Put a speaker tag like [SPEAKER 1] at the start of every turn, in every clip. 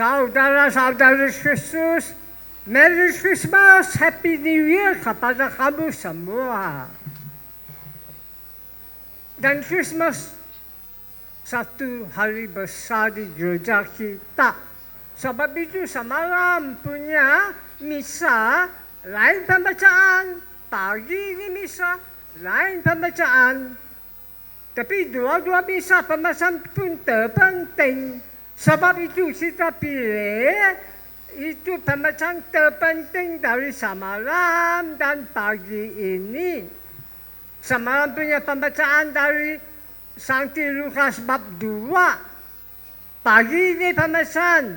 [SPEAKER 1] Saudara-saudara Kristus, Merry Christmas, Happy New Year kepada kamu semua. Dan Christmas satu hari besar di gereja kita. Sebab itu semalam punya misa lain pembacaan, pagi ini misa lain pembacaan. Tapi dua-dua misa pembacaan pun terpenting. Sebab itu kita pilih itu pembacaan terpenting dari semalam dan pagi ini. Semalam punya pembacaan dari Sankti Lukas bab 2. Pagi ini pembacaan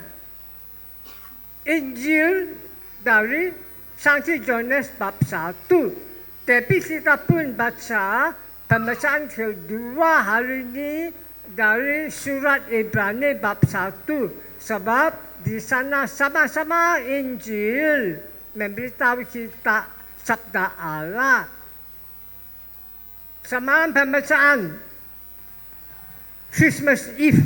[SPEAKER 1] Injil dari Sankti Yohanes bab 1. Tapi kita pun baca pembacaan kedua hari ini dari surat Ibrani bab 1. Sebab di sana sama-sama Injil memberitahu kita sabda Allah. Semalam pembacaan Christmas Eve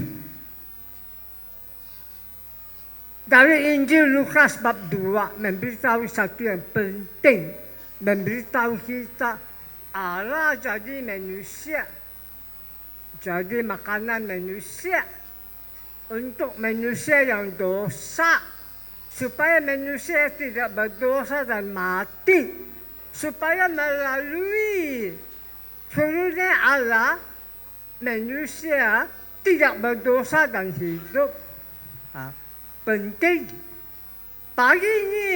[SPEAKER 1] dari Injil Lukas bab 2 memberitahu satu yang penting. Memberitahu kita Allah jadi manusia. Jadi makanan manusia untuk manusia yang dosa, supaya manusia tidak berdosa dan mati, supaya melalui turunnya Allah manusia tidak berdosa dan hidup. Penting. Pagi ini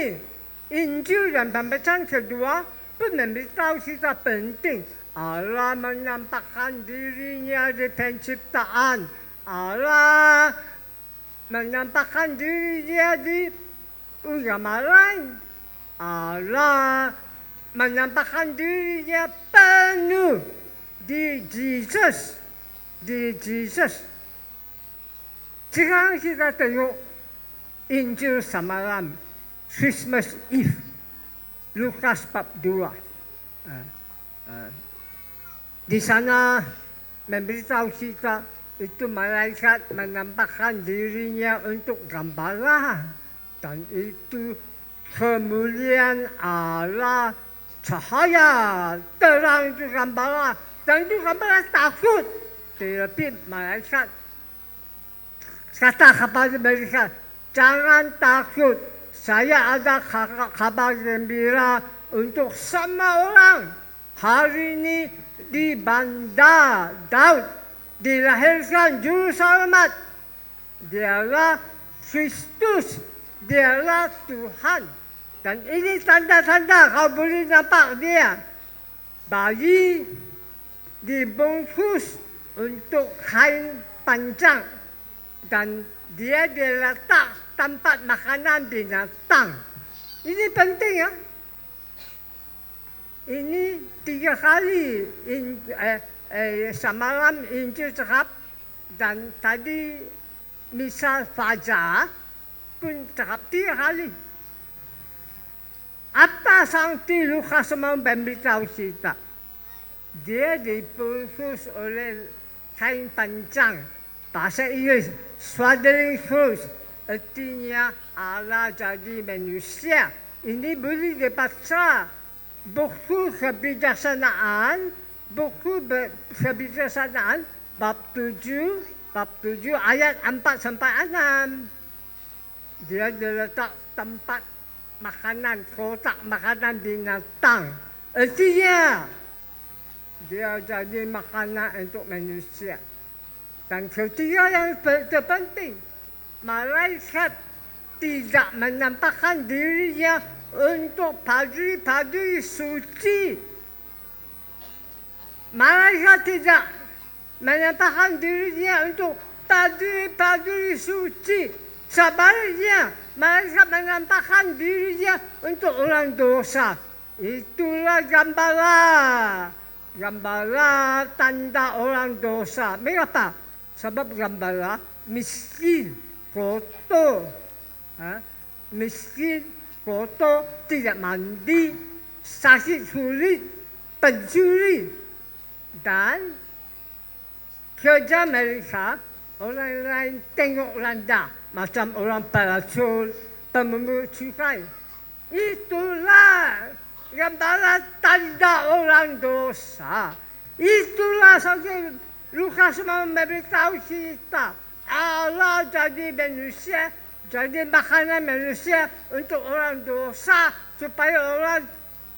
[SPEAKER 1] Injil dan pembacaan kedua pun memberitahu kita penting. Allah menampakkan dirinya di penciptaan. Allah menampakkan dirinya di agama lain. Allah menampakkan dirinya penuh di Jesus. Di Jesus. Sekarang kita tengok Injil semalam, Christmas Eve, Lukas bab 2. Di sana memberitahu kita itu malaikat menampakkan dirinya untuk gembala. Dan itu kemuliaan Allah, cahaya, terang itu gembala. Dan itu gembala takut. Tetapi malaikat kata kepada mereka, jangan takut. Saya ada kabar gembira untuk semua orang. Hari ini di Bandar Daud dilahirkan Juru Selamat. Dialah Kristus. Dialah Tuhan. Dan ini tanda-tanda kau boleh nampak dia. Bayi dibungkus untuk kain panjang. Dan dia diletak tempat makanan binatang. Ini penting ya. Ini 3 kali semalam Injil cakap dan tadi misal Fajar pun cakap 3 kali. Apa Sankti Lukas semalam memberitahu kita? Dia dibungkus oleh kain panjang. Bahasa Inggris, swaddling clothes. Artinya Allah jadi manusia. Ini boleh dibaca buku kebijaksanaan, bab 7 ayat 4 sampai 6. Dia diletak tempat makanan, kotak makanan binatang. Artinya dia jadi makanan untuk manusia. Dan ketiga yang terpenting, malaikat tidak menampakkan dirinya untuk padri-padri suci. Malaikat tidak menampakkan dirinya untuk padri-padri suci. Sebaliknya, malaikat menampakkan dirinya untuk orang dosa. Itulah gembala. Gembala tanda orang dosa. Mengapa? Sebab gembala miskin, kotor. Miskin, kotor, tidak mandi, sakit kulit, pencuri. Dan kerja mereka orang lain tengok rendah macam orang palsu, pembunuh cukai. Itulah gambaran tanda orang dosa. Itulah saja Lukas mau memberitahu kita. Allah jadi manusia, jadi makanan manusia untuk orang dosa, supaya orang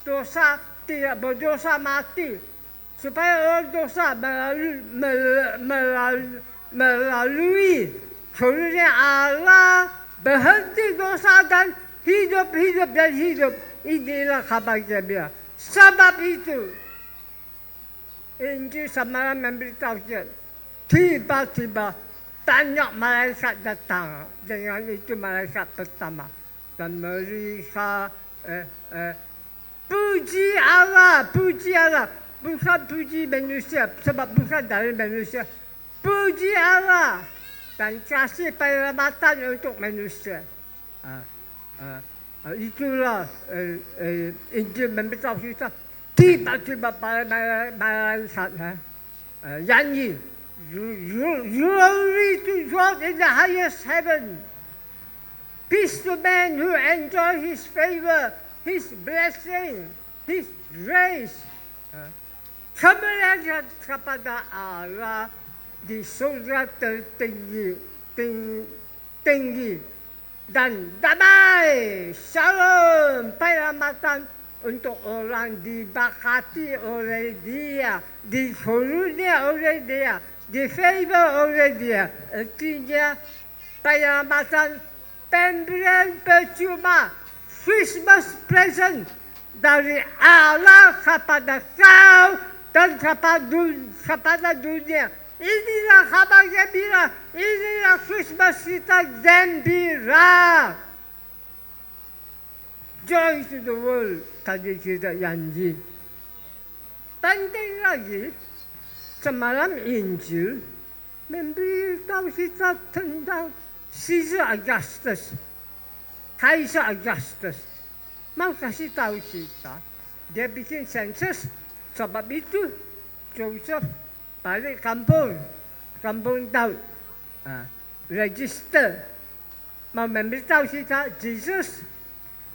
[SPEAKER 1] dosa tidak berdosa mati. Supaya orang dosa melalui surga Allah berhenti dosa dan hidup. Inilah kabar gembira. Sebab itu, Injil semalam memberitahu kita, tiba-tiba banyak malaikat datang. Dengan itu malaikat pertama. Dan mereka puji Allah. Bukan puji manusia, sebab bukan dari manusia. Puji Allah. Dan kasih penyelamatan untuk manusia. Itulah Injil memberitahu kita. Tiba-tiba malaikat nyanyi. Glory to God in the highest heaven. Peace to men who enjoy His favor, His blessing, His grace. Kemuliaan kepada Allah di surga tertinggi, tinggi dan damai, shalom, penyelamatan untuk orang diberkati oleh Dia, dikarunia oleh Dia, di favor oleh Dia. Artinya penyelamatan, pemberian percuma, Christmas present dari Allah kepada kau dan kepada dunia. Inilah kabar gembira, inilah Christmas kita gembira. Joy to the world, tadi kita janji. Penting lagi, semalam Injil memberitahu kita tentang Caesar Augustus, Kaisar Augustus. Mau kasih tahu kita, dia bikin sensus, sebab itu Joseph balik kampung Daud, register, mau memberitahu kita Jesus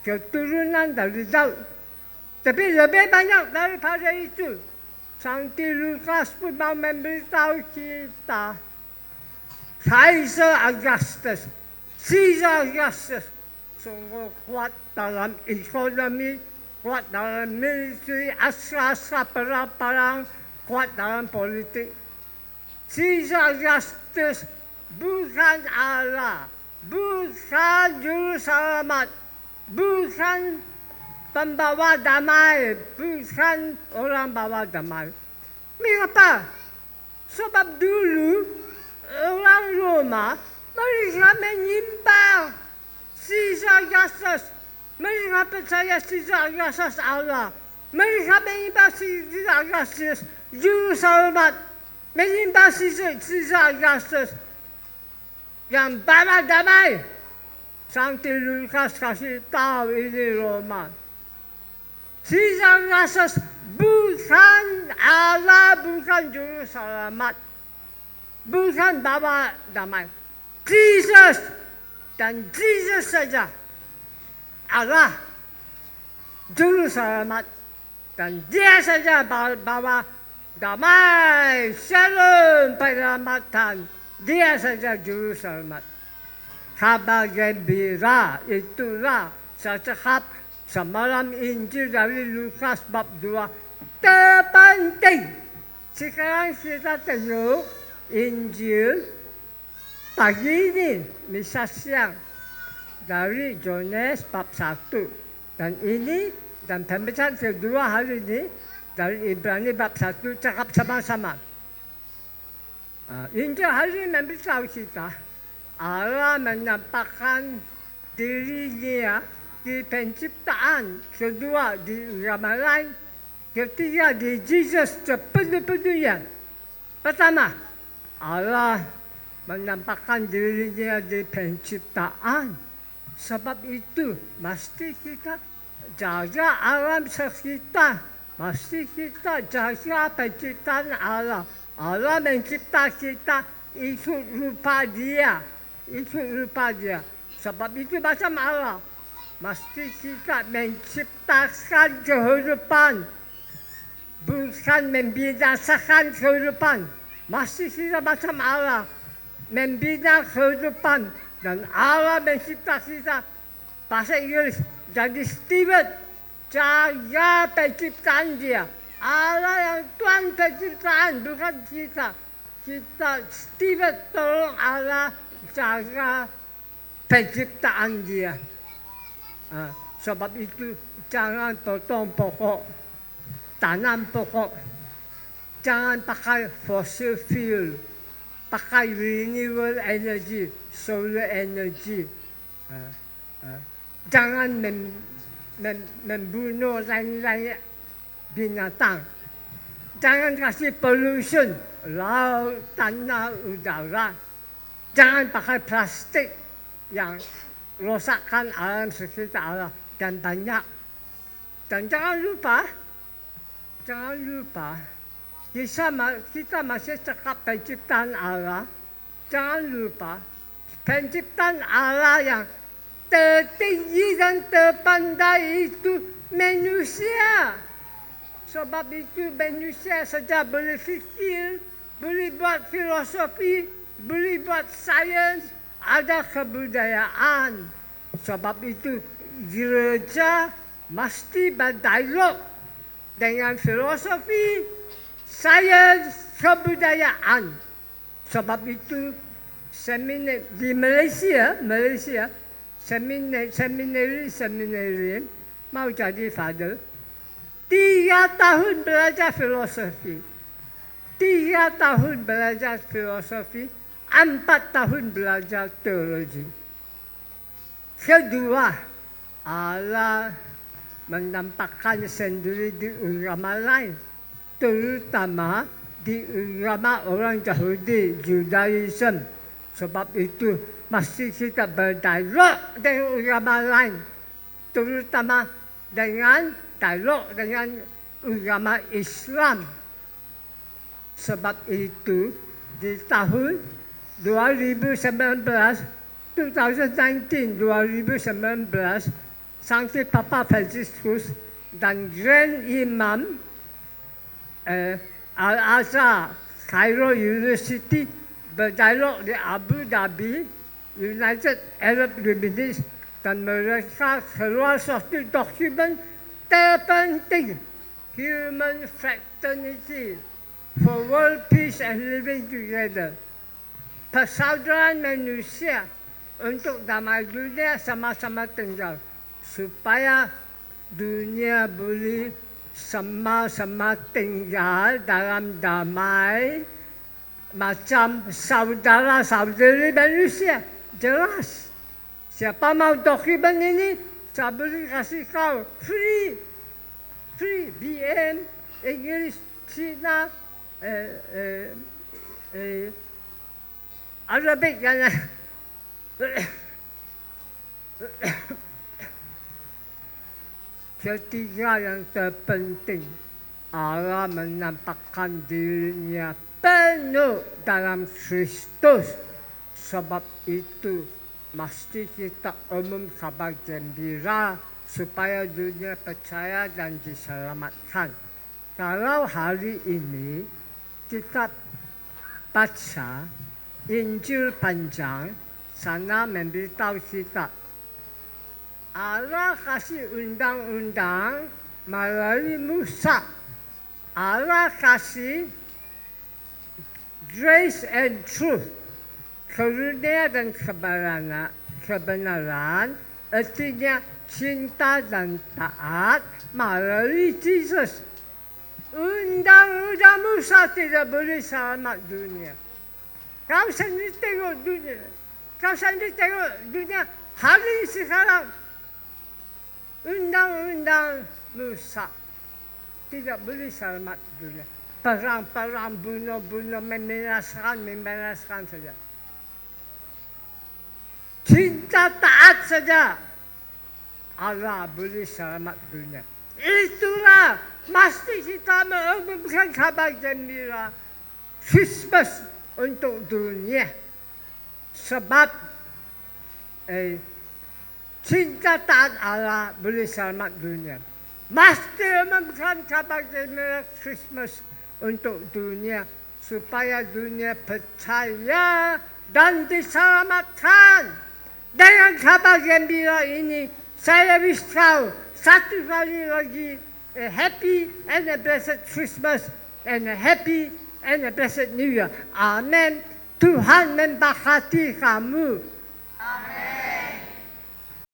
[SPEAKER 1] keturunan dari Daud. Tapi lebih banyak daripada itu. Santi Lukas pun mau memberitahu kita Kaisar Augustus, Caesar Augustus sungguh kuat dalam ekonomi, kuat dalam militeri, asra-asra perang, kuat dalam politik. Caesar Augustus bukan Allah, bukan juru selamat, bukan pembawa damai, bukan orang bawa damai. Mengapa? Sebab dulu orang Roma mereka menyembah Caesar Augustus. Mereka percaya Caesar Augustus Allah. Mereka menyembah Caesar Augustus juru selamat. Menyembah Caesar Augustus yang bawa damai. Santi Lukas kasih tahu ini Roma. Caesar Augustus bukan Allah, bukan juru selamat, bukan bawa damai. Jesus dan Jesus saja Allah, juru selamat, dan Dia saja bawa damai, shalom, penyelamatan. Dia saja juru selamat. Kabar gembira itulah setiap semalam Injil dari Lukas bab 2 terpenting. Sekarang kita tengok Injil pagi ini, misa siang dari Yohanes bab 1. Dan ini dan pembacaan kedua hari ini dari Ibrani bab 1 cakap sama-sama. Injil hari ini memberitahu kita Allah menampakkan dirinya di penciptaan, kedua di ramalan, ketiga di Jesus sepenuh-penuhnya. Pertama, Allah menampakkan dirinya di penciptaan. Sebab itu, mesti kita jaga alam sekitar. Mesti kita jaga penciptaan Allah. Allah mencipta kita, ikut rupa dia. Sebab itu macam Allah. Mesti kita menciptakan kehidupan, bukan membinasakan kehidupan. Mesti kita macam Allah, membina kehidupan. Dan Allah mencipta kita. Bahasa Inggris, jadi steward, jaga penciptaan dia. Allah yang Tuhan penciptaan, bukan kita. Kita steward, tolong Allah jaga penciptaan dia. Sebab itu jangan potong pokok, tanam pokok. Jangan pakai fossil fuel, pakai renewable energy, solar energy. Jangan membunuh lain-lain binatang. Jangan kasih pollution, laut, tanah, udara. Jangan pakai plastik yang rosakkan alam sekitar dan banyak. Dan jangan lupa, kita masih cakap penciptaan Allah. Jangan lupa, penciptaan Allah yang tertinggi dan terpandai itu manusia. Sebab itu manusia saja boleh fikir, boleh buat filosofi, boleh buat sains, ada kebudayaan. Sebab itu gereja mesti berdialog dengan filosofi, sains, kebudayaan. Sebab itu seminar di Malaysia, seminari mau jadi father. 3 tahun belajar filosofi, 4 tahun belajar teologi. Kedua, Allah menampakkan sendiri di agama lain, terutama di agama orang Yahudi, Judaism. Sebab itu mesti kita berdialog dengan agama lain, terutama dengan dialog dengan agama Islam. Sebab itu di tahun 2019, Sankti Papa Franciscus dan Grand Imam Al-Azhar Cairo University berdialog di Abu Dhabi, United Arab Emirates, dan mereka keluar suatu dokumen terpenting, Human Fraternity for World Peace and Living Together. Persaudaraan manusia untuk damai dunia sama-sama tinggal, supaya dunia boleh sama-sama tinggal dalam damai macam saudara-saudari manusia. Jelas. Siapa mau dokumen ini, saya boleh kasih kau free, BM, Inggris, Cina, Arabic dan ketiga yang terpenting, Allah menampakkan dirinya penuh dalam Kristus. Sebab itu mesti kita umum kabar gembira supaya dunia percaya dan diselamatkan. Kalau hari ini kita baca Injil panjang, sana memberitahu kita Allah kasih undang-undang melalui Musa. Allah kasih grace and truth, karunia dan kebenaran, artinya cinta dan taat melalui Yesus. Undang-undang Musa tidak boleh selamat dunia. Kau sendiri tengok dunia hari sekarang. Undang-undang Musa tidak boleh selamat dunia. Perang-perang, bunuh-bunuh, membinasakan saja. Cinta taat saja, Allah boleh selamat dunia. Itulah mesti kita mengumumkan kabar gembira. Christmas untuk dunia. Sebab cinta taat Allah boleh selamat dunia. Mesti umumkan cabang Christmas untuk dunia supaya dunia percaya dan diselamatkan. Dengan kabar gembira ini, saya beritahu satu kali lagi happy and a blessed Christmas and a happy and a blessed New Year. Amen. Tuhan memberkati kamu. Amen.